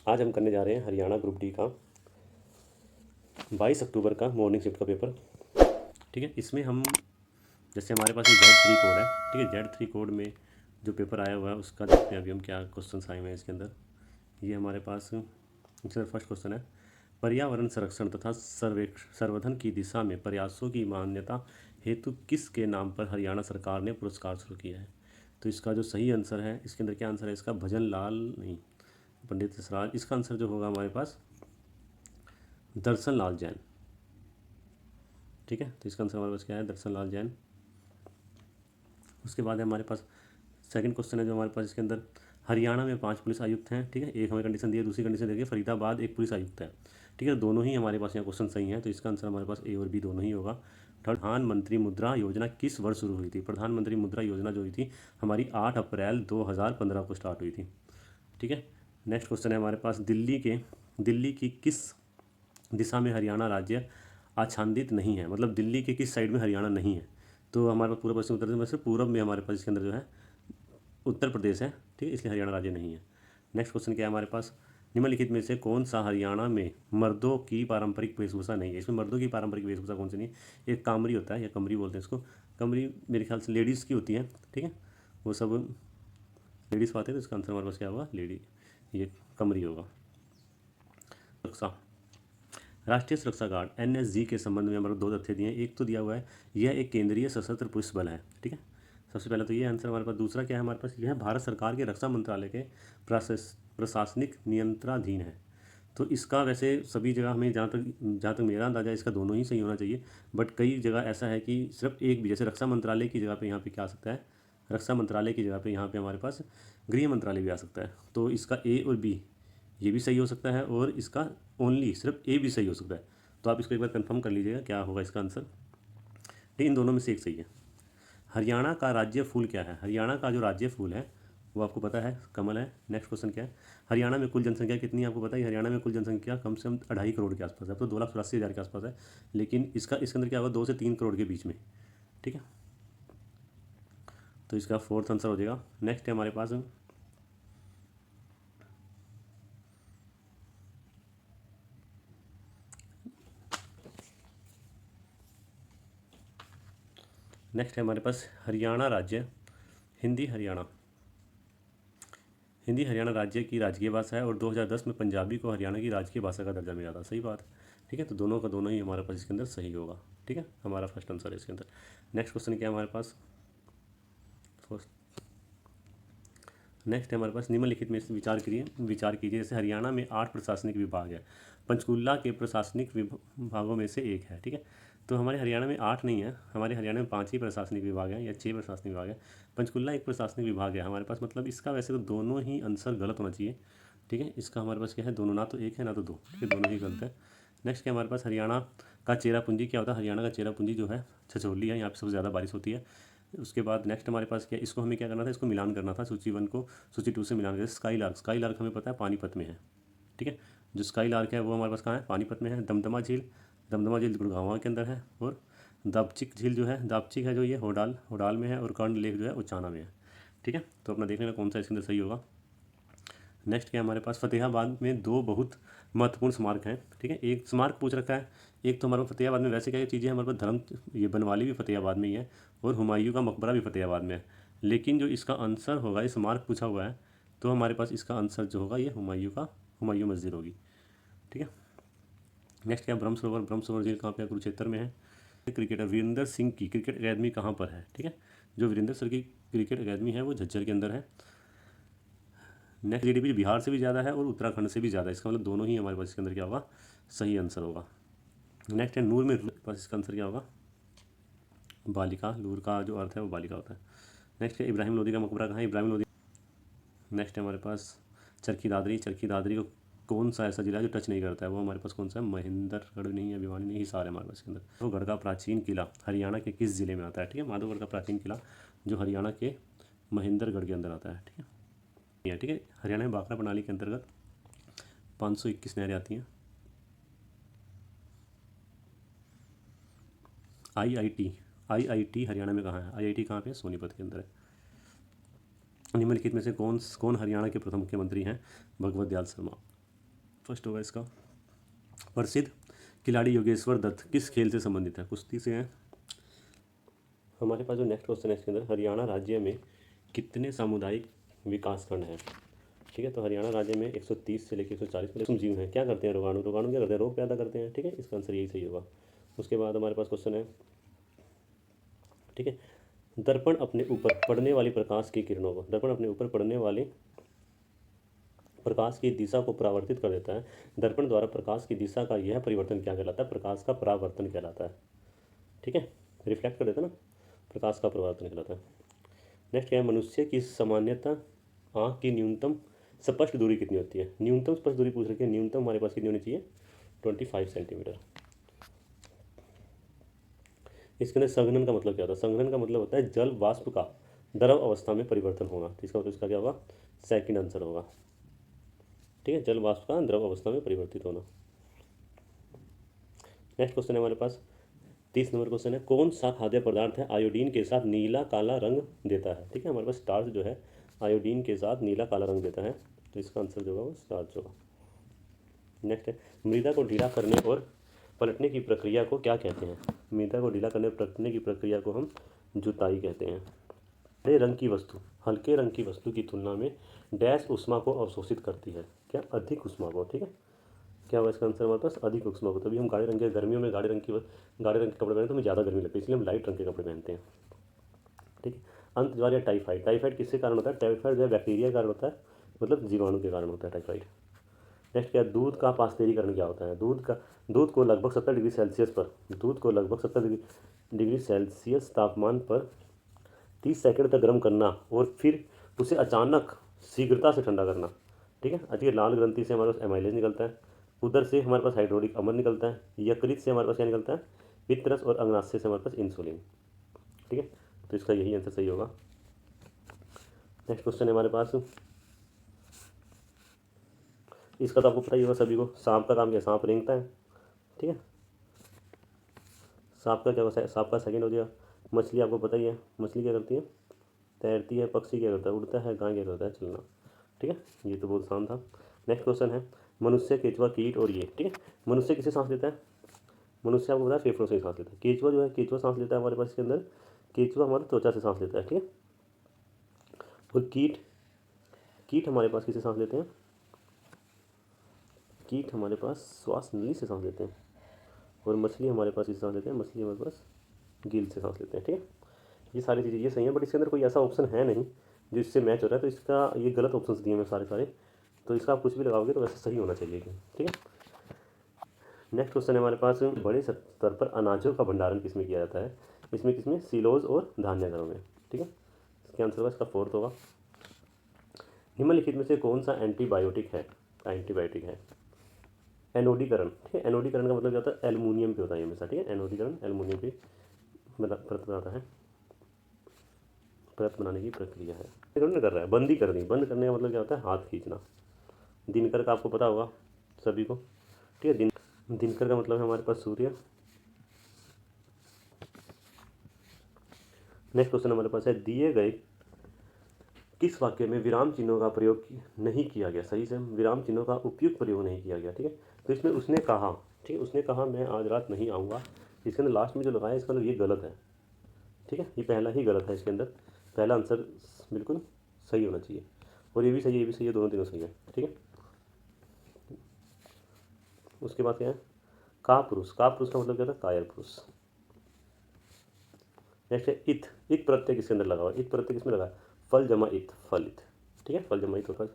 आज हम करने जा रहे हैं हरियाणा ग्रुप डी का 22 अक्टूबर का मॉर्निंग शिफ्ट का पेपर। ठीक है, इसमें हम जैसे हमारे पास एक Z3 कोड है, ठीक है, Z3 कोड में जो पेपर आया हुआ है उसका देखते हैं अभी हम क्या क्वेश्चन आए हुए हैं इसके अंदर। ये हमारे पास फर्स्ट क्वेश्चन है, पर्यावरण संरक्षण तथा संवर्धन की दिशा में प्रयासों की मान्यता हेतु किसके नाम पर हरियाणा सरकार ने पुरस्कार शुरू किया है। तो इसका जो सही आंसर है, इसके अंदर क्या आंसर है इसका, भजन लाल नहीं, पंडित सराज। इसका आंसर जो होगा हमारे पास दर्शन लाल जैन। ठीक है, तो इसका आंसर हमारे पास क्या है, दर्शन लाल जैन। उसके बाद है हमारे पास सेकंड क्वेश्चन है जो हमारे पास इसके अंदर, हरियाणा में 5 पुलिस आयुक्त हैं। ठीक है, एक हमें कंडीशन दी है, दूसरी कंडीशन देखिए फरीदाबाद एक पुलिस आयुक्त है। ठीक है, दोनों ही हमारे पास यहाँ क्वेश्चन सही हैं, तो इसका आंसर हमारे पास ए और बी दोनों ही होगा। प्रधानमंत्री मुद्रा योजना किस वर्ष शुरू हुई थी। प्रधानमंत्री मुद्रा योजना जो हुई थी हमारी 8 अप्रैल 2015 को स्टार्ट हुई थी। ठीक है, नेक्स्ट क्वेश्चन है हमारे पास, दिल्ली की किस दिशा में हरियाणा राज्य आच्छादित नहीं है, मतलब दिल्ली के किस साइड में हरियाणा नहीं है। तो हमारे पास पूरा पश्चिम उत्तर में से पूरब में हमारे पास इसके अंदर जो है उत्तर प्रदेश है। ठीक है, इसलिए हरियाणा राज्य नहीं है। नेक्स्ट क्वेश्चन क्या है हमारे पास, निम्नलिखित में से कौन सा हरियाणा में मर्दों की पारंपरिक वेशभूषा नहीं है। इसमें मर्दों की पारंपरिक वेशभूषा कौन सी नहीं है, एक कामरी होता है या कमरी बोलते हैं इसको। कमरी मेरे ख्याल से लेडीज़ की होती है। ठीक है, वो सब लेडीज़ पाते हैं, तो इसका आंसर हमारे पास क्या होगा, लेडी, ये कमरी होगा। सुरक्षा, राष्ट्रीय सुरक्षा गार्ड NSG के संबंध में हमारे 2 तथ्य दिए हैं। एक तो दिया हुआ है यह एक केंद्रीय सशस्त्र पुलिस बल है। ठीक है, सबसे पहले तो ये आंसर हमारे पास। दूसरा क्या है हमारे पास, यह भारत सरकार के रक्षा मंत्रालय के प्रशासनिक नियंत्रणाधीन है। तो इसका वैसे सभी जगह हमें जहाँ तक मेरा अंदाजा है इसका दोनों ही सही होना चाहिए, बट कई जगह ऐसा है कि सिर्फ एक भी, जैसे रक्षा मंत्रालय की जगह पे यहाँ पे क्या आ सकता है, रक्षा मंत्रालय की जगह पे यहाँ पे हमारे पास गृह मंत्रालय भी आ सकता है। तो इसका ए और बी ये भी सही हो सकता है, और इसका ओनली सिर्फ ए भी सही हो सकता है। तो आप इसको एक बार कंफर्म कर लीजिएगा क्या होगा इसका आंसर। लेकिन इन दोनों में से एक सही है। हरियाणा का राज्य फूल क्या है। हरियाणा का जो राज्य फूल है वो आपको पता है, कमल है। नेक्स्ट क्वेश्चन क्या है, हरियाणा में कुल जनसंख्या कितनी है, आपको पता है हरियाणा में कुल जनसंख्या कम से कम 2.5 करोड़ के आसपास है। अब तो 2,84,000 के आसपास है, लेकिन इसके अंदर क्या होगा, 2 से 3 करोड़ के बीच में। ठीक है, तो इसका फोर्थ आंसर हो जाएगा। नेक्स्ट है हमारे पास, हमारे पास हरियाणा राज्य हिंदी हरियाणा राज्य की राजकीय भाषा है, और 2010 में पंजाबी को हरियाणा की राजकीय भाषा का दर्जा मिला था। सही बात है। ठीक है, तो दोनों का दोनों ही हमारे पास इसके अंदर सही होगा। ठीक है, हमारा फर्स्ट आंसर है इसके अंदर। नेक्स्ट क्वेश्चन क्या है हमारे पास, नेक्स्ट है हमारे पास, निम्नलिखित में से विचार कीजिए। जैसे हरियाणा में 8 प्रशासनिक विभाग है, पंचकुला के प्रशासनिक विभागों में से एक है। ठीक है, तो हमारे हरियाणा में 8 नहीं है, हमारे हरियाणा में 5 ही प्रशासनिक विभाग हैं या 6 प्रशासनिक विभाग है। पंचकुला एक प्रशासनिक विभाग है हमारे पास, मतलब इसका वैसे तो दोनों ही आंसर गलत होना चाहिए। ठीक है, इसका हमारे पास क्या है, दोनों, ना तो एक है ना तो दो, ठीक है, दोनों ही गलत है। नेक्स्ट क्या हमारे पास, हरियाणा का चेरापूंजी क्या होता है। हरियाणा का चेरापूंजी जो है छछोली है, यहाँ पे सबसे ज़्यादा बारिश होती है। उसके बाद नेक्स्ट हमारे पास क्या, इसको हमें क्या करना था, इसको मिलान करना था, सूची 1 को सूची 2 से मिलान करना। स्काई लार्क हमें पता है पानीपत में है। ठीक है, जो स्काई लार्क है वो हमारे पास कहाँ है, पानीपत में है। दमदमा झील गुड़गांव के अंदर है, और दापचिक झील जो है, दापचिक है जो ये होडाल में है, और कर्ण लेक जो है उचाना में है। ठीक है, तो अपना देख लेना कौन सा इसके अंदर सही होगा। नेक्स्ट क्या हमारे पास, फतेहाबाद में 2 बहुत महत्वपूर्ण स्मारक हैं। ठीक है, एक स्मारक पूछ रखा है, एक तो हमारे फतेहाबाद में वैसे क्या चीज़ें हमारे पास, धर्म, ये बनवाली भी फतेहाबाद में ही है, और हुमायूं का मकबरा भी फतेहाबाद में है। लेकिन जो इसका आंसर होगा, ये स्मारक पूछा हुआ है, तो हमारे पास इसका आंसर जो होगा ये हुमायूं मस्जिद होगी। ठीक है, नेक्स्ट क्या, ब्रह्म सरोवर झील कहाँ पे है, कुरुक्षेत्र में है। क्रिकेटर वीरेंद्र सिंह की क्रिकेट अकेडमी कहाँ पर है। ठीक है, जो वीरेंद्र सर की क्रिकेट अकेडमी है वो झज्जर के अंदर है। नेक्स्ट GDP बिहार से भी ज़्यादा है और उत्तराखंड से भी ज़्यादा है, इसका मतलब दोनों ही हमारे पास इसके अंदर क्या होगा, सही आंसर होगा। नेक्स्ट है नूर में पास, इसका आंसर क्या होगा, बालिका। नूर का जो अर्थ है वो बालिका होता है। नेक्स्ट है इब्राहिम लोदी का मकबरा कहाँ है, इब्राहिम लोदी। नेक्स्ट है हमारे पास चरखी दादरी को कौन सा ऐसा जिला है जो टच नहीं करता है, वो हमारे पास कौन सा है, महेंद्रगढ़ नहीं है, भिवानी नहीं, हिसार है हमारे पास इसके अंदर। माधवगढ़ का प्राचीन किला हरियाणा के किस जिले में आता है। ठीक है, माधवगढ़ का प्राचीन किला जो हरियाणा के महेंद्रगढ़ के अंदर आता है। ठीक है, ठीक है, हरियाणा में बाकरा प्रणाली के अंतर्गत 521 नहरें आती हैं। IIT हरियाणा में कहाँ है, IIT कहाँ पे है, सोनीपत के अंदर है। निम्नलिखित में से कौन हरियाणा के प्रथम मुख्यमंत्री हैं, भगवत दयाल शर्मा। फर्स्ट होगा इसका, प्रसिद्ध खिलाड़ी योगेश्वर दत्त किस खेल से संबंधित है? कुश्ती से है। हमारे पास जो नेक्स्ट क्वेश्चन है इसके अंदर, हरियाणा राज्य में कितने सामुदायिक विकास खंड हैं? ठीक है, तो हरियाणा राज्य में 130 से लेकर 140 सूक्ष्म जीव हैं। क्या करते हैं रोगाणु? रोगाणु क्या करते हैं? रोग पैदा करते हैं। ठीक है, इसका आंसर यही सही होगा। उसके बाद हमारे पास क्वेश्चन है, ठीक है, दर्पण अपने ऊपर पड़ने वाली प्रकाश की किरणों को, दर्पण अपने ऊपर पड़ने वाली प्रकाश की दिशा को परावर्तित कर देता है। दर्पण द्वारा प्रकाश की दिशा का यह परिवर्तन क्या कहलाता है? प्रकाश का परावर्तन कहलाता है। ठीक है, रिफ्लेक्ट कर देता है ना, प्रकाश का परावर्तन कहलाता है। नेक्स्ट क्या है, मनुष्य की सामान्यतः आँख की न्यूनतम स्पष्ट दूरी कितनी होती है? न्यूनतम स्पष्ट दूरी पूछ रखी है, न्यूनतम हमारे पास कितनी होनी चाहिए? 25 सेंटीमीटर। इसके अंदर संघनन का मतलब क्या होता है? संघनन का मतलब होता है जल वाष्प का द्रव अवस्था में परिवर्तन होना। तो इसका मतलब इसका क्या होगा? सेकंड आंसर होगा। ठीक है, जल वाष्प का द्रव अवस्था में परिवर्तित होना। नेक्स्ट क्वेश्चन है हमारे पास 30 नंबर क्वेश्चन है, कौन सा खाद्य पदार्थ है आयोडीन के साथ नीला काला रंग देता है? ठीक है, हमारे पास स्टार्च जो है आयोडीन के साथ नीला काला रंग देता है, तो इसका आंसर जो होगा वो स्टार्च होगा। नेक्स्ट है, मृदा को ढीला करने और पलटने की प्रक्रिया को क्या कहते हैं? मृदा को ढीला करने और पलटने की प्रक्रिया को हम जुताई कहते हैं। हल्के रंग की वस्तु की तुलना में डैश ऊष्मा को अवशोषित करती है। क्या? अधिक ऊष्मा को। ठीक है, क्या होगा इसका आंसर हमारे पास? अधिक ऊष्मा को। तभी हम गाढ़े रंग के, गर्मियों में गाढ़े रंग के कपड़े पहनते हैं तो हमें ज़्यादा गर्मी लगती है, इसलिए हम लाइट रंग के कपड़े पहनते हैं। ठीक है, अंतज्वार या टाइफाइड, टाइफाइड किसके कारण होता है? टाइफाइड जो है बैक्टीरिया के कारण होता है, मतलब जीवाणु के कारण होता है टाइफाइड। नेक्स्ट क्या है, दूध का पास्तेरीकरण क्या होता है? दूध को लगभग 70 डिग्री सेल्सियस पर, दूध को लगभग 70 डिग्री सेल्सियस तापमान पर 30 सेकंड तक गर्म करना और फिर उसे अचानक शीघ्रता से ठंडा करना। ठीक है, अधिक लाल ग्रंथि से हमारे पास एमाइलेज निकलता है, उदर से हमारे पास हाइड्रोलिक अम्ल निकलता है, यकृत से हमारे पास क्या निकलता है? पित्तरस, और अग्नाशय से हमारे पास इंसुलिन। ठीक है, तो इसका यही आंसर सही होगा। नेक्स्ट क्वेश्चन है हमारे पास, इसका तो आपको पता ही होगा सभी को, सांप का काम क्या? सांप रेंगता है। ठीक है, सांप का क्या होगा? सांप का सेकंड हो जाएगा। मछली आपको पता ही है, मछली क्या करती है? तैरती है। पक्षी क्या करता है? उड़ता है। गाय क्या करता है? चलना। ठीक है, ये तो बहुत आसान था। नेक्स्ट क्वेश्चन है, मनुष्य, केचुआ, कीट और ये। ठीक है, मनुष्य किसे सांस लेता है? मनुष्य आपको पता है फेफड़ों से सांस लेता है। केचुआ जो है, केचुआ सांस लेता है हमारे पास इसके अंदर, केचुआ हमारे त्वचा से सांस लेता है। ठीक है, और कीट, कीट हमारे पास किसे सांस लेते हैं? कीट हमारे पास श्वास नली से सांस लेते हैं। और मछली हमारे पास किसे सांस लेते हैं? मछली हमारे पास गिल से सांस लेते हैं। ठीक है, ये सारी चीज़ें ये सही है, बट इसके अंदर कोई ऐसा ऑप्शन है नहीं जो इससे मैच हो रहा है, तो इसका ये गलत ऑप्शन दिए मैं सारे, तो इसका आप कुछ भी लगाओगे तो वैसे सही होना चाहिए। ठीक है, नेक्स्ट क्वेश्चन है हमारे पास, बड़े स्तर पर अनाजों का भंडारण किसमें किया जाता है? इसमें किसमें? सिलोज और धान्य घरों में। ठीक है, इसके आंसर होगा, इसका फोर्थ होगा। निम्नलिखित में से कौन सा एंटीबायोटिक है? एनोडीकरण। ठीक है, एनोडीकरण का मतलब क्या होता है? एल्युमिनियम पे होता है हमेशा। ठीक है, एनोडीकरण एल्युमिनियम पे परत बनाता है, परत बनाने की प्रक्रिया है। कर रहा है बंदी करनी, बंद करने का मतलब क्या होता है? हाथ खींचना। दिनकर का आपको पता होगा सभी को। ठीक है, दिनकर का मतलब है हमारे पास सूर्य। नेक्स्ट क्वेश्चन हमारे पास है, दिए गए किस वाक्य में विराम चिन्हों का प्रयोग नहीं किया गया? सही से विराम चिन्हों का उपयुक्त प्रयोग नहीं किया गया। ठीक है, तो इसमें उसने कहा, ठीक है, उसने कहा मैं आज रात नहीं आऊँगा, इसके अंदर लास्ट में जो लगाया इसका मतलब ये गलत है। ठीक है, ये पहला ही गलत है, इसके अंदर पहला आंसर बिल्कुल सही होना चाहिए, और ये भी सही है, ये भी सही है, दोनों तीनों सही है। ठीक है, उसके बाद क्या है? का पुरुष का मतलब क्या था? कायर पुरुष। नेक्स्ट है इत, इत प्रत्यय किसके अंदर लगा हुआ? इत प्रत्यय किसमें लगा? फल जमा इत, फलित। ठीक है, फल जमा इत होता है।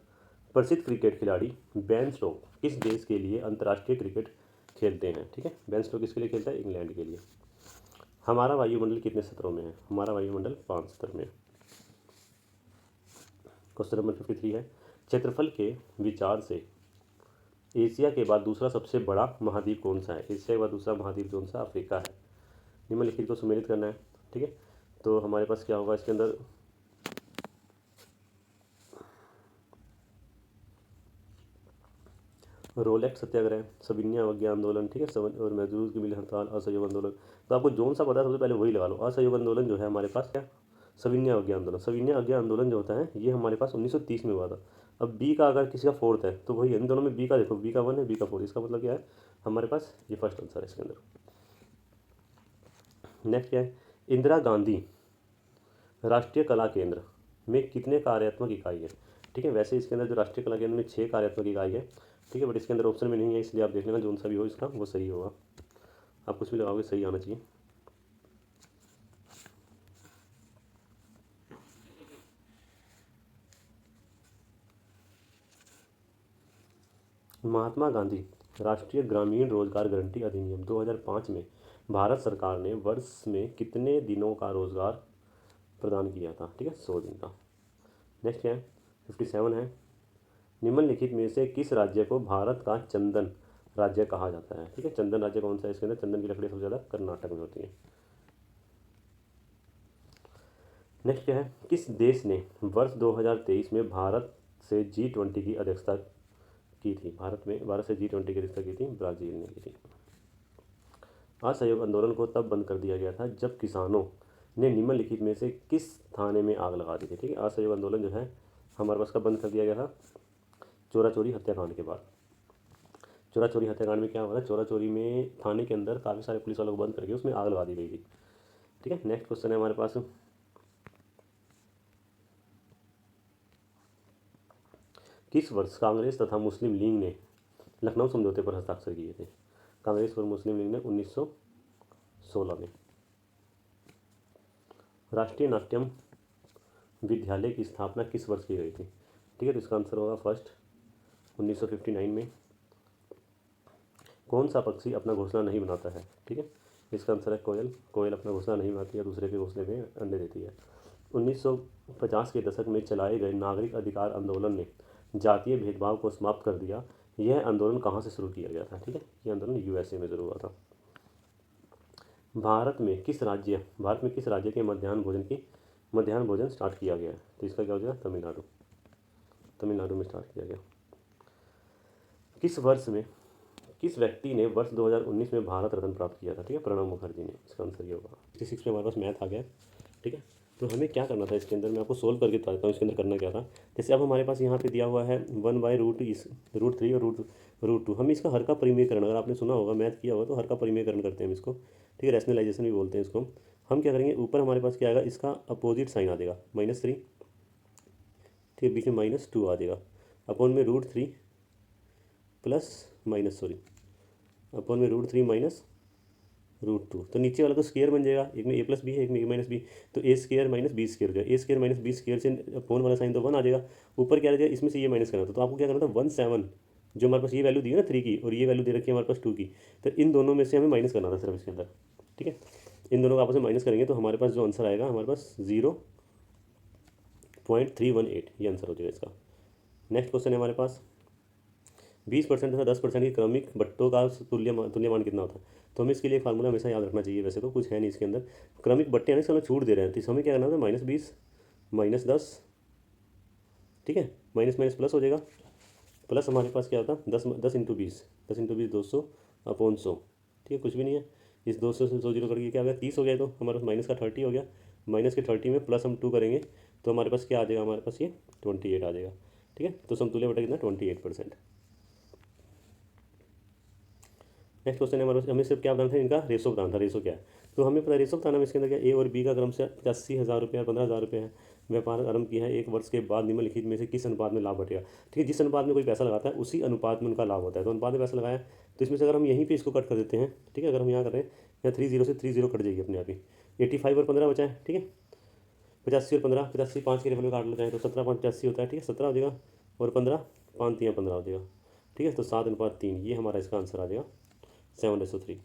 प्रसिद्ध क्रिकेट खिलाड़ी बेन स्टोक किस देश के लिए अंतर्राष्ट्रीय क्रिकेट खेलते हैं? ठीक है, बेन स्टोक किसके लिए खेलता है? इंग्लैंड के लिए। हमारा वायुमंडल कितने स्तरों में है? हमारा वायुमंडल 5 स्तर में। क्वेश्चन नंबर 53 है, क्षेत्रफल के विचार से एशिया के बाद दूसरा सबसे बड़ा महाद्वीप कौन सा है? एशिया के बाद दूसरा महाद्वीप कौन सा? अफ्रीका है। निम्नलिखित को सम्मिलित करना है। ठीक है, तो हमारे पास क्या होगा इसके अंदर? रोलेक्स सत्याग्रह, सविनिया अवज्ञा आंदोलन। ठीक है, और मजदूर की मिली हड़ताल, असहयोग आंदोलन। तो आपको जोन सा पता है सबसे पहले वही लगा लो। असहयोग आंदोलन जो है हमारे पास क्या? सविनिया अवज्ञा आंदोलन। सविनिया अवज्ञा आंदोलन जो होता है ये हमारे पास 1930 में हुआ था। अब बी का अगर किसी का फोर्थ है तो वही इन दोनों में बी का देखो, बी का 1 है, बी का 4, इसका मतलब क्या है हमारे पास ये फर्स्ट आंसर है इसके अंदर। नेक्स्ट क्या है, इंदिरा गांधी राष्ट्रीय कला केंद्र में कितने कार्यात्मक इकाई है। ठीक है, वैसे इसके अंदर जो राष्ट्रीय कला केंद्र में 6 कार्यात्मक इकाई है। ठीक है, बट इसके अंदर ऑप्शन में नहीं है, इसलिए आप देख लेना जो सा भी हो इसका वो सही होगा। आप कुछ भी लगाओगे सही आना चाहिए। महात्मा गांधी राष्ट्रीय ग्रामीण रोजगार गारंटी अधिनियम 2005 में भारत सरकार ने वर्ष में कितने दिनों का रोजगार प्रदान किया था। ठीक है, 100 दिन का। नेक्स्ट क्या है, 57 है, निम्नलिखित में से किस राज्य को भारत का चंदन राज्य कहा जाता है। ठीक है, चंदन राज्य कौन सा है, इसके अंदर चंदन की लकड़ी सबसे ज़्यादा कर्नाटक में होती है। नेक्स्ट क्या है, किस देश ने वर्ष 2023 में भारत से G20 की अध्यक्षता की थी। भारत से G20 की अध्यक्षता की थी ब्राज़ील ने की थी। असहयोग आंदोलन को तब बंद कर दिया गया था जब किसानों ने निम्नलिखित में से किस थाने में आग लगा दी थी। ठीक है, असहयोग आंदोलन जो है हमारे पास कब बंद कर दिया गया था, चोरा चोरी हत्याकांड के बाद। चोरा चोरी हत्याकांड में क्या हुआ था, चोरा चोरी में थाने के अंदर काफ़ी सारे पुलिस वालों को बंद करके उसमें आग लगा दी गई थी। ठीक है, नेक्स्ट क्वेश्चन है हमारे पास, किस वर्ष कांग्रेस तथा मुस्लिम लीग ने लखनऊ समझौते पर हस्ताक्षर किए थे। कांग्रेस और मुस्लिम लीग ने 1916 में। राष्ट्रीय नाट्यम विद्यालय की स्थापना किस वर्ष की गई थी। ठीक है, तो इसका आंसर होगा फर्स्ट 1959 में। कौन सा पक्षी अपना घोंसला नहीं बनाता है। ठीक है, इसका आंसर है कोयल। कोयल अपना घोंसला नहीं बनाती है, दूसरे के घोंसले में अंडे देती है। 1950 के दशक में चलाए गए नागरिक अधिकार आंदोलन ने जातीय भेदभाव को समाप्त कर दिया। यह आंदोलन कहाँ से शुरू किया गया था। ठीक है, यह आंदोलन यूएसए में शुरू हुआ था। भारत में किस राज्य के मध्याह्न भोजन स्टार्ट किया गया है। तो इसका क्या हो जाएगा, तमिलनाडु में स्टार्ट किया गया। किस वर्ष में किस व्यक्ति ने वर्ष 2019 में भारत रत्न प्राप्त किया था। ठीक है, प्रणब मुखर्जी ने। इसका आंसर ये होगा। 66 में हमारे पास मैथ आ गया। ठीक है, तो हमें क्या करना था इसके अंदर, मैं आपको सोल्व करके बता देता हूँ इसके अंदर करना क्या था। जैसे अब हमारे पास यहाँ पे दिया हुआ है 1/√3 और √2। हम इसका हर का परिमेयकरण, अगर आपने सुना होगा मैथ किया होगा तो हर का परिमेयकरण करते हैं हम इसको। ठीक है, रैशनलाइजेशन भी बोलते हैं इसको। हम क्या करेंगे, ऊपर हमारे पास क्या आएगा, इसका अपोजिट साइन आ जाएगा -3। ठीक है, बीच में -2 आ जाएगा। अपॉन में √3 अपॉन में √3 -√2। तो नीचे वाला तो स्क्वायर बन जाएगा, एक में a + b है, एक में a - b। तो a² - b² हो जाएगा। a² - b² से अपॉन वाला साइन तो 1 आ जाएगा। ऊपर क्या आ जाएगा, इसमें से ये माइनस करना था। तो आपको क्या करना था, 17 जो हमारे पास ये वैल्यू दी है ना 3 की, और ये वैल्यू दे रखी है हमारे पास 2 की, तो इन दोनों में से हमें माइनस करना था सिर्फ इसके अंदर। ठीक है, इन दोनों को आपस में माइनस करेंगे तो हमारे पास जो आंसर आएगा, हमारे पास 0.318 ये आंसर हो जाएगा इसका। नेक्स्ट क्वेश्चन है हमारे पास, 20% तथा 10% की क्रमिक बट्टों का तुल्यमान कितना होता है। तो हमें इसके लिए फार्मूला हमेशा याद रखना चाहिए। वैसे तो कुछ है नहीं इसके अंदर, क्रमिक बट्टे हैं, इसका हमें छूट दे रहे हैं, तो हमें क्या करना था, -20 -10। ठीक है, माइनस माइनस प्लस हो जाएगा। प्लस हमारे पास क्या होता है, 10 × 20 200 अपॉन 100। ठीक है, कुछ भी नहीं है, इस 200 से 100 जीरो करके क्या हो गया, 30 हो गया। तो हमारे पास माइनस का 30 हो गया। माइनस के 30 में प्लस हम 2 करेंगे तो हमारे पास क्या आ जाएगा, हमारे पास ये 28 आ जाएगा। ठीक है, तो समतुल्य बटा कितना, 28%। नेक्स्ट क्वेश्चन है हमारे पास, हमें सिर्फ क्या बताना था, इनका रेशो बताना था। रेशो क्या है, तो हमें पता है रेशो बताना है इसके अंदर क्या, ए और बी का क्रम से 85,000 रुपये और 15,000 रुपये है। व्यापार आरंभ किया है, 1 वर्ष के बाद निम्नलिखित में से किस अनुपात में लाभ बटेगा। ठीक है, जिस अनुपात में कोई पैसा लगाता है उसी अनुपात में उनका लाभ होता है। तो अनुपात में पैसा लगाया, तो इसमें से अगर हम यहीं पे इसको कट कर देते हैं। ठीक है, अगर हम यहाँ करें, यहाँ 30 से 30 कट जाएगी अपने आप ही। 85 और 15 बचा है। ठीक है, 85 और 15, 85 5 के लेवल में काट लेते हैं तो 17 5 85 होता है। ठीक है, 17 हो जाएगा और 15 5 3 15 हो जाएगा। ठीक है, तो 7:3 ये हमारा इसका आंसर आ जाएगा 7:3।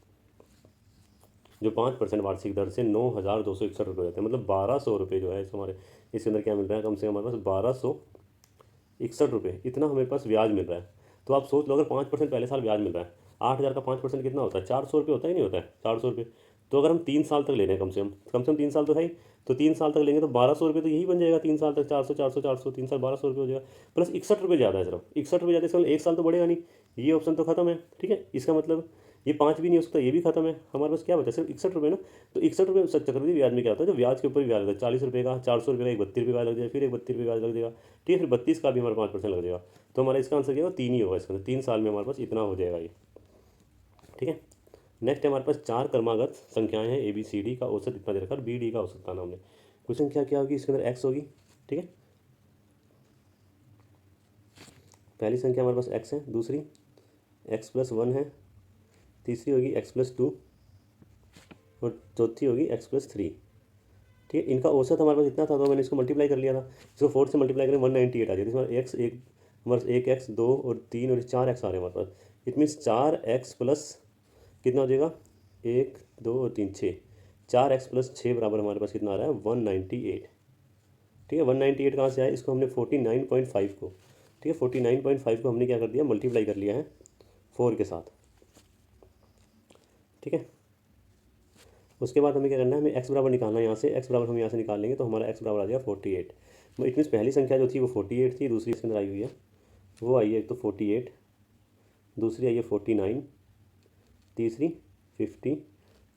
जो 5% वार्षिक दर से 9,261 रुपये होते हैं, मतलब 1,200 रुपये जो है इस हमारे इसके अंदर क्या मिल रहा है, कम से कम हमारे पास 1,261 रुपये इतना हमारे पास ब्याज मिल रहा है। तो आप सोच लो, अगर 5% पहले साल ब्याज मिल रहा है, 8,000 का 5% कितना होता है, 400 रुपये होता ही नहीं होता है, 400 रुपये। तो अगर हम 3 साल तक ले रहे हैं, कम से कम 3 साल तो है ही, तो 3 साल तक लेंगे तो 1,200 रुपये तो यही बन जाएगा। 3 साल तक 400 400 400 3 साल 1,200 रुपये हो जाएगा। प्लस 61 रुपये ज़्यादा है, सिर्फ 61 रुपये ज़्यादा, इसका 1 साल तो बढ़ेगा नहीं। ये ऑप्शन तो खत्म है। ठीक है, इसका मतलब ये 5 भी नहीं हो सकता, ये भी खत्म है, हमारे पास क्या बचा सिर्फ 61 रुपये ना। तो 61 रुपये चक्रवृद्धि ब्याज में क्या होता है, जो ब्याज के ऊपर भी ब्याज लगता है, 40 रुपये का, 400 रुपये का एक 32 रुपये ब्याज लग जाएगा, फिर एक 32 रुपये ब्याज लग जाएगा, ठीक है, फिर 32 का भी हमारे 5% लग जाएगा। तो हमारा इसका आंसर क्या होगा, 3 ही होगा इसका, 3 साल में हमारे पास इतना हो जाएगा ये, ठीक है। नेक्स्ट हमारे पास 4 क्रमागत संख्याएं हैं, ABCD का औसत इतना दे रखा है, BD का औसत बताना हमने। कुछ संख्या क्या होगी, इसके अंदर x होगी, ठीक है, पहली संख्या हमारे पास x है, दूसरी x+1 है, तीसरी होगी x+2 और चौथी होगी x+3, ठीक है। इनका औसत हमारे पास इतना था, तो मैंने इसको मल्टीप्लाई कर लिया था, इसको 4 से मल्टीप्लाई करें 198 आ जाएगा। इसमें x एक हमारे पास 1x 2 और 3 और 4x आ रहे हैं हमारे पास। इट मीन्स 4x प्लस कितना हो जाएगा, 1 2 और 3 6, 4x + 6 बराबर हमारे पास कितना आ रहा है, 198, ठीक है। 198 कहाँ से आया, इसको हमने 49.5 को, ठीक है, 49.5 को हमने क्या कर दिया, मल्टीप्लाई कर लिया है 4 के साथ, ठीक है। उसके बाद हमें क्या करना है, हमें x बराबर निकालना है, यहाँ से x बराबर हम यहाँ से निकाल लेंगे, तो हमारा x बराबर आ जाएगा 48। इट मीन्स पहली संख्या जो थी वो 48 थी, दूसरी इसके अंदर आई हुई है वो आई है, एक तो 48, दूसरी आई है 49, तीसरी 50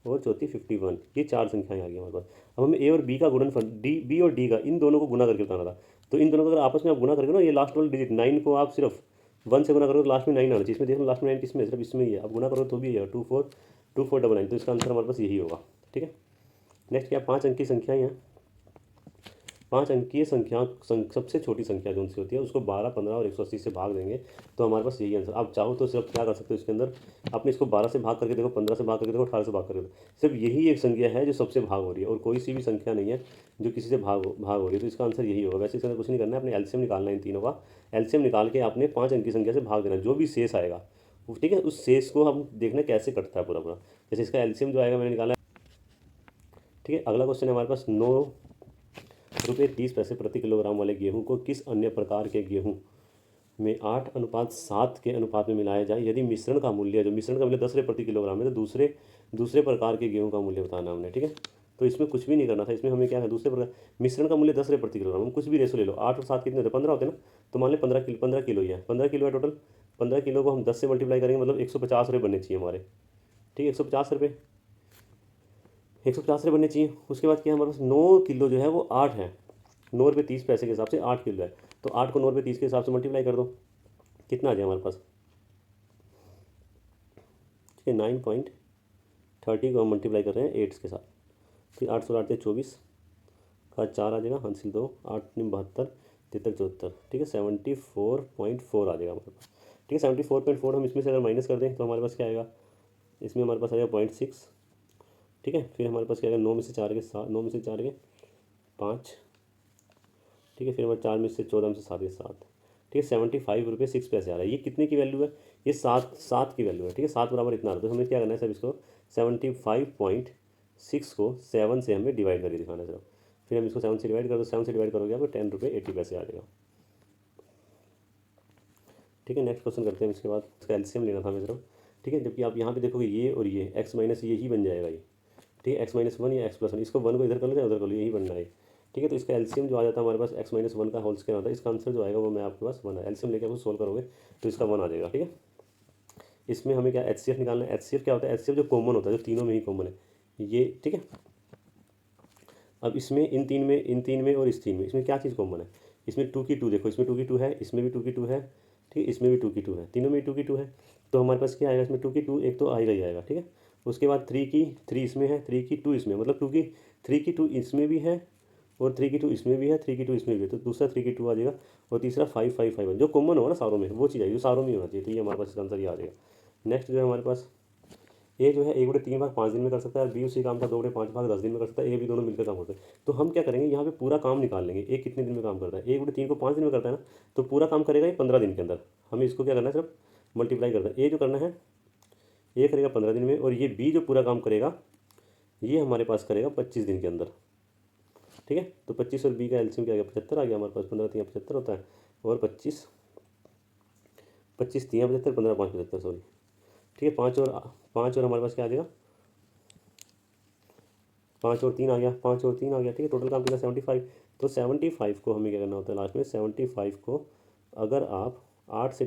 और चौथी 51, ये 4 संख्याएं आ गई हमारे पास। अब हमें a और b का गुणनफल, b और d का, इन दोनों को गुना करके बताना था। तो इन दोनों को अगर आपस में आप गुना करके ना, ये लास्ट वाला डिजिट 9 को आप सिर्फ 1 से गुना करोगे तो लास्ट में 9 आना चाहिए, इसमें देखो लास्ट में 9 किसमें, सिर्फ इसमें ही है, आप गुना करोगे तो भी है 2499, तो इसका आंसर हमारे पास यही होगा, ठीक है। नेक्स्ट क्या, 5 अंक की संख्याएं हैं, 5 अंकीय संख्या सबसे छोटी संख्या जो उनसे होती है उसको 12 15 और 180 से भाग देंगे, तो हमारे पास यही आंसर। आप चाहो तो सिर्फ क्या कर सकते हो इसके अंदर, आपने इसको 12 से भाग करके देखो, 15 से भाग करके देखो, 18 से भाग करके देखो, सिर्फ यही एक संख्या है जो सबसे भाग हो रही है, और कोई सी भी संख्या नहीं है जो किसी से भाग हो रही है, तो इसका आंसर यही होगा। वैसे इसके अंदर कुछ नहीं करना है, अपने एलसीएम निकालना है, इन तीनों का एलसीएम निकाल के आपने 5 अंक की संख्या से भाग देना, जो भी शेष आएगा, ठीक है, उस शेष को हम देखना कैसे कटता है पूरा पूरा। जैसे इसका एलसीएम जो आएगा मैंने निकाला, ठीक है। अगला क्वेश्चन है हमारे पास, 9 रुपये 30 पैसे प्रति किलोग्राम वाले गेहूं को किस अन्य प्रकार के गेहूं में 8:7 के अनुपात में मिलाया जाए यदि मिश्रण का मूल्य, जो मिश्रण का मूल्य 10 रुपये प्रति किलोग्राम है, तो दूसरे प्रकार के गेहूं का मूल्य बताना हमने, ठीक है। तो इसमें कुछ भी नहीं करना था, इसमें हमें क्या है, दूसरे प्रकार मिश्रण का मूल्य 10 रुपये प्रति किलोग्राम, हम कुछ भी रेशो ले लो, 8 और 7 कितने होते हैं, 15 होते हैं ना, तो मान लें 15 किलो ही है, 15 किलो है टोटल, 15 किलो को हम 10 से मल्टीप्लाई करेंगे, मतलब 150 रुपये बनने चाहिए हमारे, ठीक है, 150 रुपये, 150 रुपये बनने चाहिए। उसके बाद क्या हमारे पास 9 किलो जो है वो 8 है, 9 रुपये 30 पैसे के हिसाब से 8 किलो है, तो 8 को 9 रुपये 30 के हिसाब से मल्टीप्लाई कर दो, कितना आ जाए हमारे पास, ठीक है, 9.30 को हम मल्टीप्लाई कर रहे हैं 8 के साथ, फिर 8 16 24 का 4 आ जाएगा, हासिल 2 8 72 73 74, ठीक है, 74.4 आ जाएगा हमारे पास, ठीक है। 74.4 हम इसमें से अगर माइनस कर दें तो हमारे पास क्या आएगा, इसमें हमारे पास आएगा 0.6, ठीक है। फिर हमारे पास क्या आएगा, 9 में से 4 के 7, 9 में से 4 के 5, ठीक है, फिर हमारे 4 में से 14 में से 7 के 7, ठीक है, 75 रुपये 6 पैसे आ रहा है। ये कितने की वैल्यू है, ये 7 की वैल्यू है, ठीक है, 7 बराबर इतना आ रहा है, तो हमें क्या करना है सर, इसको 75.6 को 7 से हमें डिवाइड करके दिखाना है सर। फिर हम इसको 7 से डिवाइड कर दो, 7 से डिवाइड करोगे आपको 10 रुपये 80 पैसे आ जाएगा, ठीक है। नेक्स्ट क्वेश्चन करते हैं, इसके बाद इसका एलसीएम लेना था हमें सिर्फ, ठीक है। जबकि आप यहाँ पे देखोगे ये और ये x माइनस ये ही बन जाएगा ये, ठीक है, x-1 या x+1, इसको 1 को इधर कर लो या उधर कर लो, यही बनना है, ठीक है। तो इसका एलसीएम जो आ जाता है हमारे पास x-1 का होल स्क्वायर आता है, इसका आंसर जो आएगा वो मैं आपके पास 1 है, एलसीएम लेके आप उसको सोल्व करोगे तो इसका 1 आ जाएगा, ठीक है। इसमें हमें क्या HCF निकालना है, HCF क्या होता है, HCF जो कॉमन होता है, जो तीनों में ही कॉमन है ये, ठीक है। अब इसमें इन तीन में और इस 3 में, इसमें क्या चीज़ कॉमन है, इसमें 2 की 2 देखो, इसमें 2 की 2 है, इसमें भी 2 की 2 है, ठीक है, इसमें भी 2 की 2 है, तीनों में 2 की 2 है, तो हमारे पास क्या आएगा, इसमें 2 की 2 एक तो आएगा ही आएगा, ठीक है। उसके बाद 3 की 3 इसमें है, 3 की 2 इसमें, मतलब 3 की 2 इसमें भी है और 3 की 2 इसमें भी है, 3 की 2 इसमें भी है, तो दूसरा 3 की 2 आ जाएगा, और तीसरा 5 5 5 जो कॉमन होगा ना सारों में, वो चीज़ आएगी जो सारों में होना चाहिए, तो ये हमारे पास इसका आंसर ये आ जाएगा। नेक्स्ट जो है हमारे पास ए जो है 1/3 भाग 5 दिन में कर सकता है, और बी उसी काम का 2/5 भाग 10 दिन में कर सकता है, ए भी दोनों मिलकर काम करते हैं। तो हम क्या करेंगे, यहाँ पे पूरा काम निकाल लेंगे, ए कितने दिन में काम करता है, 1/3 को 5 दिन में करता है ना, तो पूरा काम करेगा ये 15 दिन के अंदर। हमें इसको क्या करना है, सिर्फ मल्टीप्लाई करना है, ए जो करना है ये करेगा 15 दिन में, और ये बी जो पूरा काम करेगा ये हमारे पास करेगा 25 दिन के अंदर, ठीक है। तो 25 और बी का एलसीएम क्या आ गया, 75 आ गया हमारे पास, 15 3 75 होता है, और 25 25 3 75, 15 5 75, सॉरी, ठीक है। 5 और हमारे पास क्या आ जाएगा, 5 और 3 आ गया, 5 और 3 आ गया, ठीक है। टोटल काम कितना 75, तो 75 को हमें क्या करना होता है लास्ट में, 75 को अगर आप 8 से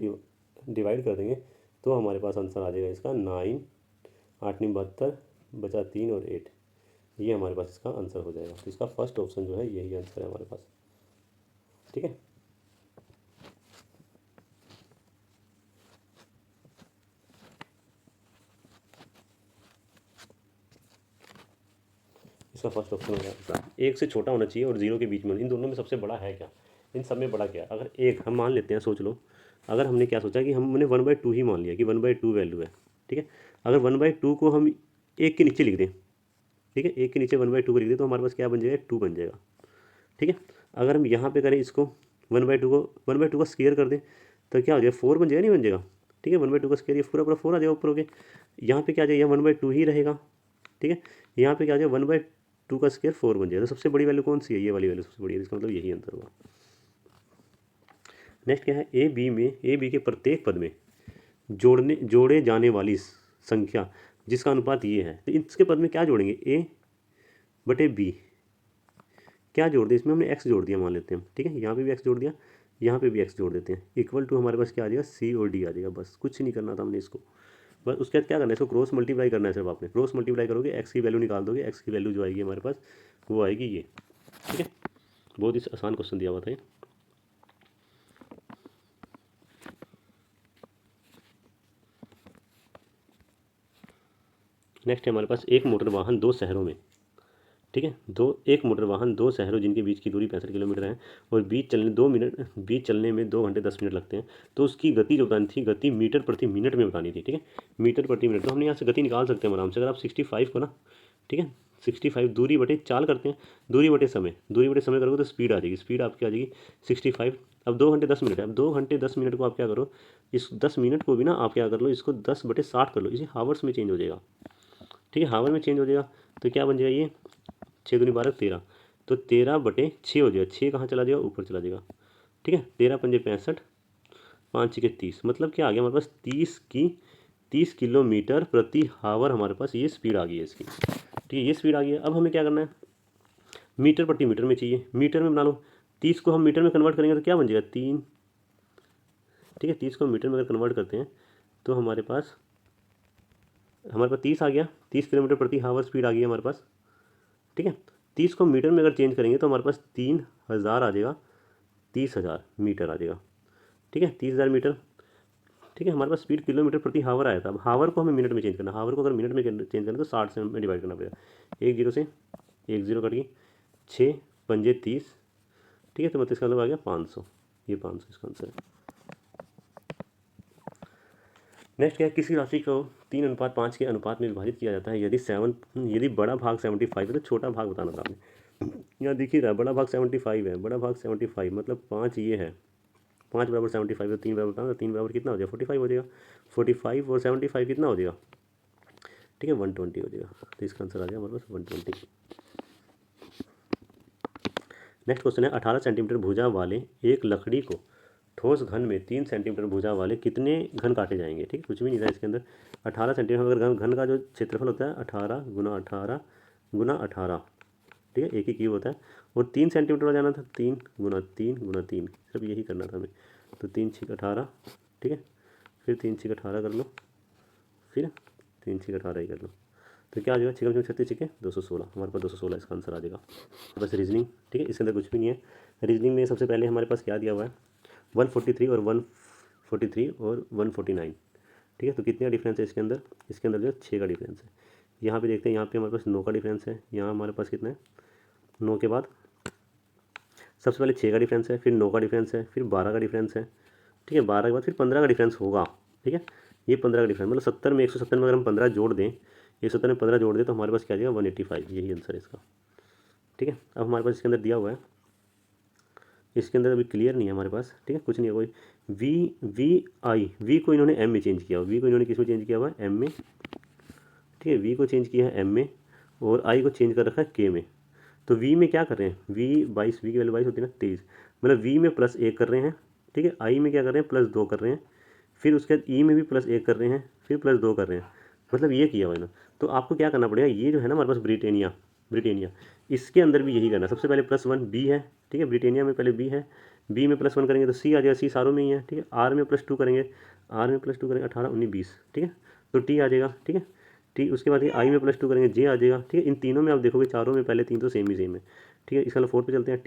डिवाइड कर देंगे तो हमारे पास आंसर आ जाएगा इसका 9 8 नहीं 72, बचा 3 और 8, ये हमारे पास इसका आंसर हो जाएगा। तो इसका फर्स्ट ऑप्शन जो है यही आंसर है हमारे पास। ठीक है, इसका फर्स्ट ऑप्शन हो जाएगा। 1 से छोटा होना चाहिए और 0 के बीच में, इन दोनों में सबसे बड़ा है क्या, इन सब में बड़ा क्या। अगर एक हम मान लेते हैं, सोच लो, अगर हमने क्या सोचा कि हमने 1/2 ही मान लिया कि 1/2 वैल्यू है। ठीक है, अगर 1/2 को हम 1 के नीचे लिख दें, ठीक है, 1 के नीचे 1/2 को लिख दें तो हमारे पास क्या बन जाएगा, 2 बन जाएगा। ठीक है, अगर हम यहाँ पे करें इसको 1/2 का स्क्वायर कर दें तो क्या हो जाएगा, 4 बन जाएगा, नहीं बन जाएगा। ठीक है, 1/2 का स्क्वायर, ये पूरा पूरा 4 आ जाएगा ऊपर हो गया। यहाँ पे क्या आ जाएगा, 1/2 ही रहेगा। ठीक है, यहाँ पे क्या आ जाएगा, 1/2 का स्क्वायर 4 बन जाएगा। तो सबसे बड़ी वैल्यू कौन सी है, ये वाली वैल्यू सबसे बड़ी है, इसका मतलब यही आंसर हुआ। नेक्स्ट क्या है, ए बी के प्रत्येक पद में जोड़े जाने वाली संख्या जिसका अनुपात ये है। तो इसके पद में क्या जोड़ेंगे, A/B, क्या जोड़ दिया इसमें, हमने एक्स जोड़ दिया मान लेते हैं। ठीक है, यहाँ पे भी एक्स जोड़ दिया, यहाँ पे भी एक्स जोड़ देते हैं, इक्वल टू हमारे पास क्या आ जाएगा, C और D आ जाएगा। बस कुछ नहीं करना था हमने इसको, बस उसके बाद क्या करना है, इसको क्रॉस मल्टीप्लाई करना है। सिर्फ आपने क्रॉस मल्टीप्लाई करोगे, एक्स की वैल्यू निकाल दोगे, एक्स की वैल्यू जो आएगी हमारे पास वो आएगी ये। ठीक है, बहुत ही आसान क्वेश्चन दिया हुआ था ये। नेक्स्ट है हमारे पास, एक मोटर वाहन 2 शहरों में, ठीक है, एक मोटर वाहन 2 शहरों जिनके बीच की दूरी 65 किलोमीटर है और बीच चलने में 2 घंटे 10 मिनट लगते हैं, तो उसकी गति जो बतानी थी, गति मीटर प्रति मिनट में बतानी थी। ठीक है, मीटर प्रति मिनट, तो हमने यहाँ से गति निकाल सकते हैं आराम से। अगर आप 65 को ना, ठीक है, 65 दूरी बटे चाल करते हैं, दूरी बटे समय करोगे तो स्पीड आ जाएगी, स्पीड आपकी आ जाएगी 65। अब 2 घंटे 10 मिनट है, अब 2 घंटे 10 मिनट को आप क्या करो, इस 10 मिनट को भी ना आप क्या कर लो, इसको 10/60 कर लो, इसे हावर्स में चेंज हो जाएगा। ठीक है, हावर में चेंज हो जाएगा तो क्या बन जाएगा, ये 6 दूनी 12 13, तो 13/6 हो जाएगा। 6 कहाँ चला जाएगा, ऊपर चला जाएगा। ठीक है, 13 पंजे 65, 5 6 30, मतलब क्या आ गया हमारे पास, 30 किलोमीटर प्रति हावर हमारे पास ये स्पीड आ गई है इसकी। ठीक है, ये स्पीड आ गई है। अब हमें क्या करना है, मीटर प्रति मीटर में चाहिए, मीटर में बना लो। 30 को हम मीटर में कन्वर्ट करेंगे तो क्या बन जाएगा, 3। ठीक है, 30 को मीटर में अगर कन्वर्ट करते हैं तो हमारे पास 30 आ गया, 30 किलोमीटर प्रति हावर स्पीड आ गई हमारे पास। ठीक है, 30 को मीटर में अगर चेंज करेंगे तो हमारे पास 3000 आ जाएगा, 30,000 मीटर आ जाएगा। ठीक है, 30,000 मीटर। ठीक है, हमारे पास स्पीड किलोमीटर प्रति हावर आया था। अब हावर को हमें मिनट में चेंज करना, हावर को अगर मिनट में चेंज करना तो 60 से हमें डिवाइड करना पड़ेगा। 1 0 से 1 0 कट गई, 6 पंजे 30। ठीक है, तो मतलब इसका मतलब आ गया 500, ये 500 इसका आंसर है। नेक्स्ट क्या है, किसी राशि को 3:5 के अनुपात में विभाजित किया जाता है यदि बड़ा भाग 75 है तो छोटा भाग बताना था आपने। यहाँ दिख ही रहा है, बड़ा भाग 75 है, बड़ा भाग 75 मतलब 5 ये है, 5 बराबर 75, तो 3 बराबर बताना, 3 बराबर कितना हो जाएगा, 45 हो जाएगा। 45 और 75 कितना हो जाएगा, ठीक है, 120 हो जाएगा। तो इसका आंसर आ जाएगा हमारे पास 120। नेक्स्ट क्वेश्चन है, 18 सेंटीमीटर भुजा वाले एक लकड़ी को ठोस घन में 3 सेंटीमीटर भुजा वाले कितने घन काटे जाएंगे। ठीक है, कुछ भी नहीं था इसके अंदर। 18 सेंटीमीटर अगर घन का जो क्षेत्रफल होता है 18 × 18 × 18, ठीक है, एक ही क्यूब होता है। और 3 सेंटीमीटर हो जाना था, 3 × 3 × 3, सिर्फ यही करना था हमें। तो 3 6 18, ठीक है, फिर 3 6 18 कर लो, फिर 3 6 18 ही कर लो, तो क्या आ जाएगा, 6 36 6 216, हमारे पास 216 इसका आंसर आ जाएगा। बस रीजनिंग, ठीक है, इसके अंदर कुछ भी नहीं है। रीजनिंग में सबसे पहले हमारे पास क्या दिया हुआ है, 143 और 149। ठीक है, तो कितने का डिफरेंस है इसके अंदर, इसके अंदर जो है 6 का डिफरेंस है। यहाँ पे देखते हैं, यहाँ पे हमारे पास 9 का डिफरेंस है, यहाँ हमारे पास कितना है, 9 के बाद सबसे पहले 6 का डिफरेंस है, फिर 9 का डिफरेंस है, फिर 12 का डिफरेंस है। ठीक है, 12 के बाद फिर 15 का डिफरेंस होगा। ठीक है, ये 15 का डिफरेंस, मतलब 70 में 170 में अगर हम 15 जोड़ दें, 170 में 15 जोड़ दें तो हमारे पास क्या आ जाएगा, 185, यही आंसर है इसका। ठीक है, अब हमारे पास इसके अंदर दिया हुआ है, इसके अंदर अभी क्लियर नहीं है हमारे पास। ठीक है, कुछ नहीं है कोई, वी को इन्होंने एम में चेंज किया हुआ, वी को इन्होंने किस में चेंज किया हुआ है, एम में। ठीक है, वी को चेंज किया है एम में और आई को चेंज कर रखा है के में। तो वी में क्या कर रहे हैं, वी 22, वी की वैल्यू 22 होती है ना, 23, मतलब वी में +1 कर रहे हैं। ठीक है, आई में क्या कर रहे हैं, +2 कर रहे हैं, फिर उसके बाद ई में भी +1 कर रहे हैं, फिर +2 कर रहे हैं, मतलब ये किया हुआ है ना। तो आपको क्या करना पड़ेगा, ये जो है ना हमारे पास ब्रिटेनिया, इसके अंदर भी यही करना। सबसे पहले +1 बी है, ठीक है, ब्रिटेनिया में पहले बी है, बी में +1 करेंगे तो सी आ जाएगा, सी सारों में ही है। ठीक है, आर में +2 करेंगे, आर में +2 करेंगे, 18 19 20, ठीक है, तो टी आ जाएगा। ठीक है, ठीक है। उसके बाद ये आई में +2 करेंगे जे आ जाएगा। ठीक है, इन तीनों में आप देखोगे चारों में पहले तीन तो सेम ही है। ठीक है, इसका मतलब 4 पे चलते हैं।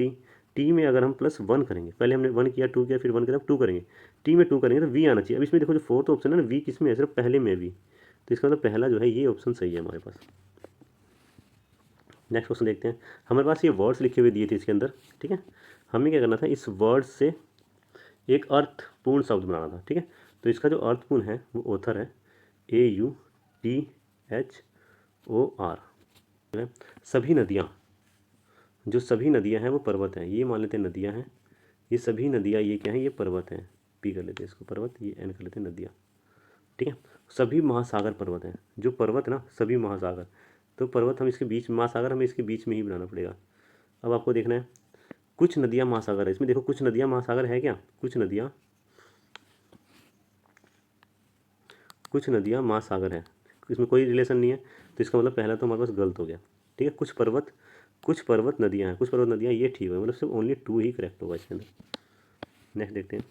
टी में अगर हम +1 करेंगे, पहले हमने 1 किया 2 किया फिर 1 किया 2 करेंगे, टी में 2 करेंगे तो वी आना चाहिए। अब इसमें देखो जो फोर्थ ऑप्शन है ना वी किस में है, सिर्फ पहले में वी, तो इसका मतलब पहला जो है ये ऑप्शन सही है हमारे पास। नेक्स्ट क्वेश्चन देखते हैं। हमारे पास ये वर्ड्स लिखे हुए दिए थे इसके अंदर। ठीक है, हमें क्या करना था, इस वर्ड से एक अर्थपूर्ण शब्द बनाना था। ठीक है, तो इसका जो अर्थपूर्ण है वो ऑथर है AUTHOR। सभी नदियाँ, जो सभी नदियाँ हैं वो पर्वत हैं, ये मान लेते हैं नदियाँ हैं, ये सभी नदियाँ ये क्या हैं, ये पर्वत हैं। पी कर लेते हैं इसको पर्वत, ये एन कर लेते हैं नदियाँ। ठीक है, सभी महासागर पर्वत हैं, जो पर्वत ना सभी महासागर, तो पर्वत हम इसके बीच, महासागर हमें इसके बीच में ही बनाना पड़ेगा। अब आपको देखना है कुछ नदियाँ महासागर है, इसमें देखो कुछ नदियाँ महासागर है क्या, कुछ नदियाँ महासागर है, इसमें कोई रिलेशन नहीं है, तो इसका मतलब पहला तो हमारे पास गलत हो गया। ठीक है, कुछ पर्वत नदियाँ हैं, कुछ पर्वत नदियाँ, ये ठीक है, मतलब सिर्फ ओनली 2 ही करेक्ट होगा इसके अंदर। नेक्स्ट देखते हैं।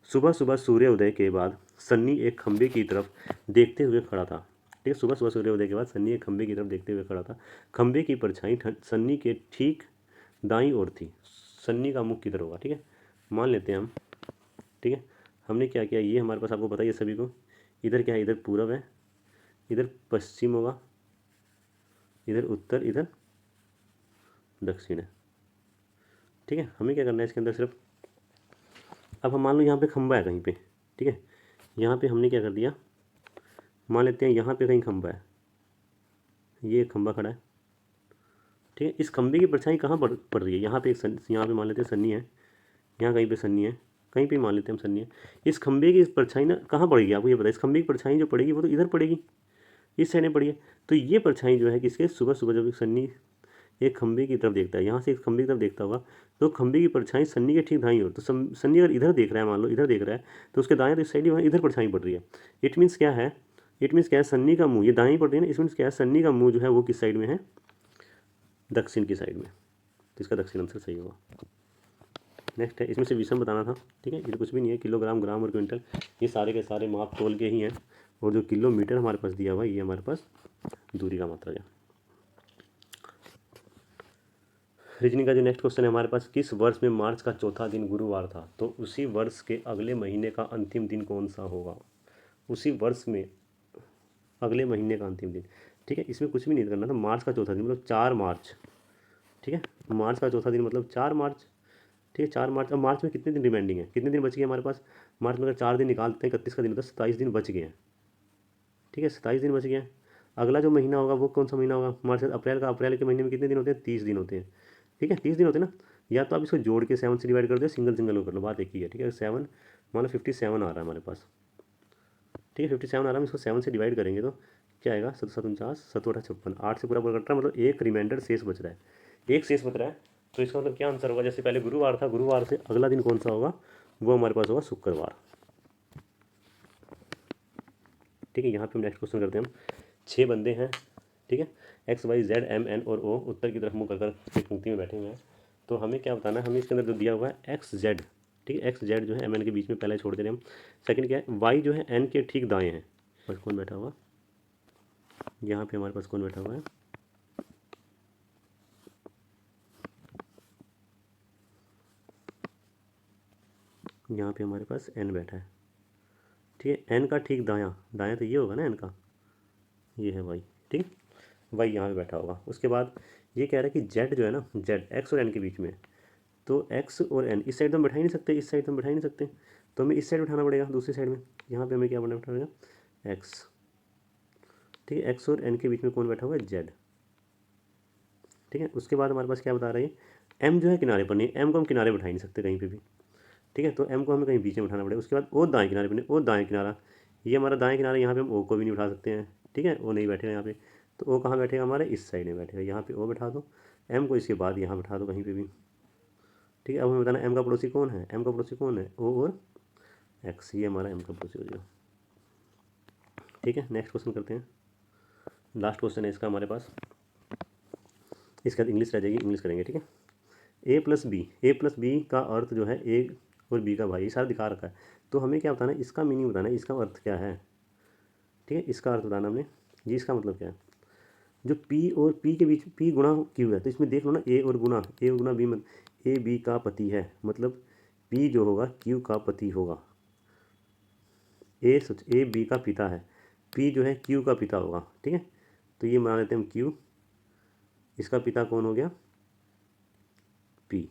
सुबह सुबह सूर्य उदय के बाद सन्नी एक खंबे की तरफ देखते हुए खड़ा था। ठीक है, सुबह सुबह सूर्य उदय के बाद सन्नी एक खंबे की तरफ देखते हुए खड़ा था। खंबे की परछाई सन्नी के ठीक दाईं ओर थी। सन्नी का मुख किधर होगा। ठीक है, मान लेते हैं हम। ठीक है, हमने क्या किया, ये हमारे पास आपको पता ही है सभी को, इधर क्या है, इधर पूरब है, इधर पश्चिम होगा, इधर उत्तर, इधर दक्षिण है। ठीक है, हमें क्या करना है इसके अंदर सिर्फ, अब हम मान लो यहाँ पे खंबा है कहीं पे। ठीक है, यहाँ पे हमने क्या कर दिया, मान लेते हैं यहाँ पे कहीं खंबा है, ये खंबा खड़ा है। ठीक है, इस खंबे की परछाई कहाँ पड़ रही है, यहाँ पे यहाँ पे मान लेते हैं सन्नी है, यहाँ कहीं पे सन्नी है, कहीं पे मान लेते हैं हम सन्नी है। इस खंबे की परछाई ना कहाँ पड़ेगी, आपको ये पता है, इस खंबे की परछाई जो पड़ेगी वो तो इधर पड़ेगी, इस साइड में पड़ी है। तो ये परछाई जो है किसके, सुबह सुबह जब सन्नी एक खंबे की तरफ देखता है, यहाँ से एक खंबे की तरफ देखता होगा, तो खंबे की परछाई सन्नी के ठीक दाईं ओर, तो सन्नी अगर इधर देख रहा है, मान लो इधर देख रहा है, तो उसके दाएं तो इस साइड इधर परछाई पड़ रही है। इट मीन्स क्या है, सन्नी का मुंह ये दाएं पड़ रही है ना, इस मीन्स क्या है, सन्नी का मुंह जो है वो किस साइड में है, दक्षिण की साइड में, तो इसका दक्षिण आंसर सही होगा। नेक्स्ट है, इसमें से विषम बताना था। ठीक है, ये तो कुछ भी नहीं है, किलोग्राम, ग्राम और क्विंटल, ये सारे के सारे माप तोल के ही हैं, और जो किलोमीटर हमारे पास दिया हुआ है ये हमारे पास दूरी का मात्रा है। रीजनिंग का जो नेक्स्ट क्वेश्चन है हमारे पास, किस वर्ष में मार्च का चौथा दिन गुरुवार था, तो उसी वर्ष के अगले महीने का अंतिम दिन कौन सा होगा, उसी वर्ष में अगले महीने का अंतिम दिन। ठीक है, इसमें कुछ भी नहीं करना था, मार्च का चौथा दिन मतलब 4 मार्च। ठीक है, मार्च का चौथा दिन मतलब 4 मार्च। ठीक है, 4 मार्च। अब मार्च में कितने दिन रिमेंडिंग है, कितने दिन बच गए हमारे पास, मार्च में अगर 4 दिन निकालते हैं, 31 का दिन होता है, 27 दिन बच गए हैं। ठीक है, 27 दिन बच गए हैं। अगला जो महीना होगा वो कौन सा महीना होगा, मार्च अप्रैल का, अप्रैल के महीने में कितने दिन होते हैं, 30 दिन होते हैं। ठीक है, 30 दिन होते हैं ना, या तो आप इसको जोड़ के 7 से डिवाइड कर दो, सिंगल को कर लो, बात एक ही है। ठीक है, 7 मान लो 57 आ रहा है हमारे पास। ठीक है, 57 आ रहा है, इसको 7 से डिवाइड करेंगे तो क्या आएगा, 7 7 49, 7 8 56, 8 से पूरा पूरा कट रहा है, मतलब एक रिमाइंडर शेष बच रहा है, एक शेष बच रहा है। तो इसका मतलब क्या आंसर होगा, जैसे पहले गुरुवार था, गुरुवार से अगला दिन कौन सा होगा, वो हमारे पास होगा शुक्रवार। ठीक है, यहाँ पे हम नेक्स्ट क्वेश्चन करते हैं हम। 6 बंदे हैं। ठीक है, XYZ M N और O उत्तर की तरफ मुँह कर एक पंक्ति में बैठे हुए हैं, तो हमें क्या बताना है, हमें इसके अंदर जो दिया हुआ है XZ। ठीक है, XZ जो है MN के बीच में पहले छोड़ दे रहे हैं हम। सेकंड क्या है, Y जो है N के ठीक दाएं हैं, और कौन बैठा हुआ, यहाँ पे हमारे पास कौन बैठा हुआ है, यहाँ पे हमारे पास N बैठा है। ठीक है, N का ठीक दायां, दायां तो ये होगा ना N का, ये है Y। ठीक है, Y यहाँ पे बैठा होगा। उसके बाद ये कह रहा है कि Z जो है ना, Z X और N के बीच में, तो X और N इस साइड तो हम बैठा ही नहीं सकते, इस साइड तो हम बैठा ही नहीं सकते, तो हमें इस साइड बैठाना पड़ेगा, दूसरी साइड में। यहाँ पे हमें क्या बैठना पड़ेगा, X। ठीक है, X और N के बीच में कौन बैठा हुआ है, Z। ठीक है, उसके बाद हमारे पास क्या बता रही है, M जो है किनारे पर नहीं, M को हम किनारे बैठा ही नहीं सकते कहीं पर भी। ठीक है, तो M को हमें कहीं बीच में बैठाना पड़ेगा। उसके बाद O दाएँ किनारे पर नहीं, O दाएँ किनारा, ये हमारा दाएँ किनारा, यहाँ पे हम O को भी नहीं उठा सकते हैं। ठीक है, O नहीं बैठेगा यहाँ पे, तो O कहाँ बैठेगा, हमारे इस साइड में बैठेगा, यहाँ पे O बैठा दो, M को इसके बाद यहाँ बैठा दो कहीं पे भी। ठीक है, अब हमें बताना M का पड़ोसी कौन है, M का पड़ोसी कौन है, O और X, ये हमारा M का पड़ोसी हो जाएगा। ठीक है, नेक्स्ट क्वेश्चन करते हैं, लास्ट क्वेश्चन है इसका हमारे पास, इसके बाद इंग्लिश रह जाएगी, इंग्लिश करेंगे। ठीक है, A+B का अर्थ जो है A और B का भाई, ये सारा दिखा रखा है, तो हमें क्या बताना है, इसका मीनिंग बताना है, इसका अर्थ क्या है। ठीक है, इसका अर्थ बताना हमने, जी इसका मतलब क्या है, जो P और P के बीच P गुणा Q है, तो इसमें देख लो ना, A और गुणा B मत, A B का पति है, मतलब P जो होगा Q का पति होगा। A B का पिता है, P जो है Q का पिता होगा। ठीक है, तो ये मान लेते हैं हम Q, इसका पिता कौन हो गया, P।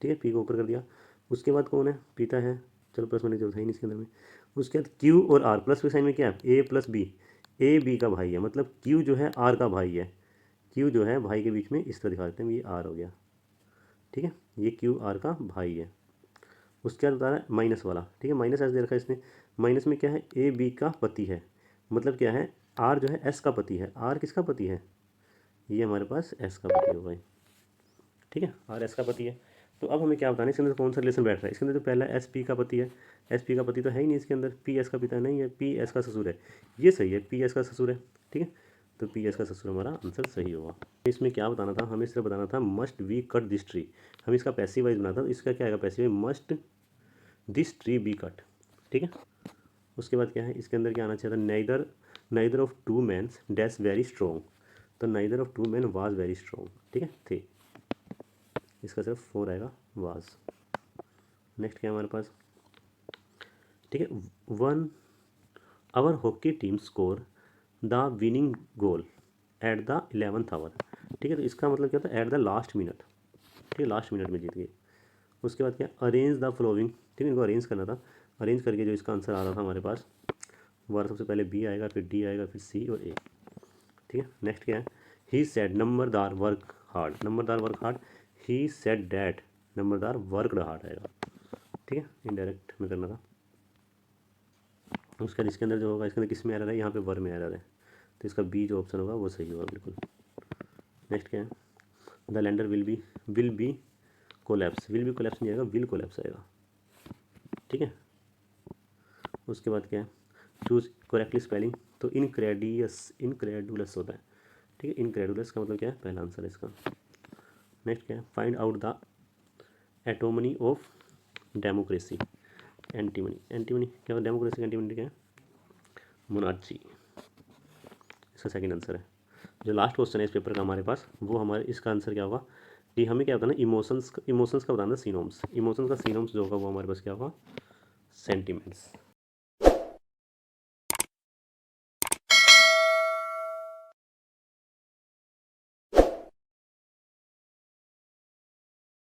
ठीक है, P को ऊपर कर दिया। उसके बाद कौन है, पिता है, चलो प्लस मैंने जो था ही नहीं इसके अंदर में। उसके बाद Q और R, प्लस के साइन में क्या है, A plus B, A B का भाई है, मतलब Q जो है R का भाई है। Q जो है भाई के बीच में इस तरह दिखा देते हैं, ये R हो गया। ठीक है, ये Q R का भाई है। उसके बाद बता रहा है माइनस वाला। ठीक है, माइनस ऐसे दे रखा है इसने, माइनस में क्या है, A B का पति है, मतलब क्या है, R जो है S का पति है। R किसका पति है, ये हमारे पास S का पति होगा। ठीक है, R S का पति है। तो अब हमें क्या बताना है, इसके अंदर कौन सा रिलेशन बैठ रहा है। इसके अंदर जो पहला S P का पति है, S P का पति तो है ही नहीं इसके अंदर, P S का पिता नहीं है, P S का ससुर है, ये सही है, P S का ससुर है। ठीक है, तो P S का ससुर हमारा आंसर सही होगा। इसमें क्या बताना था, हमें सिर्फ बताना था must we cut this tree, हम इसका पैसिव वाइज बनाता, तो इसका क्या आएगा, passive must this tree be cut. ठीक है, उसके बाद क्या है, इसके अंदर क्या आना चाहिए था, neither of two mans dash very strong, तो neither of two man was very strong. ठीक है, थे, इसका सिर्फ 4 आएगा, वाज। नेक्स्ट क्या है हमारे पास, ठीक है, one our hockey team score the winning goal at the 11th hour. ठीक है, तो इसका मतलब क्या था, एट द लास्ट मिनट। ठीक है, लास्ट मिनट में जीत गए। उसके बाद क्या, अरेंज द फ्लोइंग। ठीक है, इनको अरेंज करना था, अरेंज करके जो इसका आंसर आ रहा था हमारे पास, वो सबसे पहले बी आएगा, फिर डी आएगा, फिर सी और ए। ठीक है, नेक्स्ट क्या है, he said numberdar work hard, he said that numberdar worked hard आएगा। ठीक है, इनडायरेक्ट में करना था। उसके बाद इसके अंदर जो होगा, इसके अंदर किस में एरर है, यहाँ पे वर में एरर है, तो इसका बी जो ऑप्शन होगा वो सही होगा बिल्कुल। नेक्स्ट क्या है, the lander will be collapse नहीं आएगा, विल कोलैप्स आएगा। ठीक है, उसके बाद क्या है, चूज करेक्टली स्पेलिंग, तो इनक्रेडुलस होता है। ठीक है, इनक्रेडुलस का मतलब क्या है, पहला आंसर है इसका। नेक्स्ट क्या है, find out the antonym of democracy, antonym क्या होगा, डेमोक्रेसी का एंटीमनी क्या है, मोनार्ची, इसका सेकंड आंसर है। जो लास्ट क्वेश्चन है इस पेपर का हमारे पास, वो हमारे इसका आंसर क्या होगा, कि हमें क्या बताना, इमोशंस का बताना, सीनोम्स, इमोशंस का सीनोम्स जो होगा वो हमारे पास क्या होगा, सेंटिमेंट्स।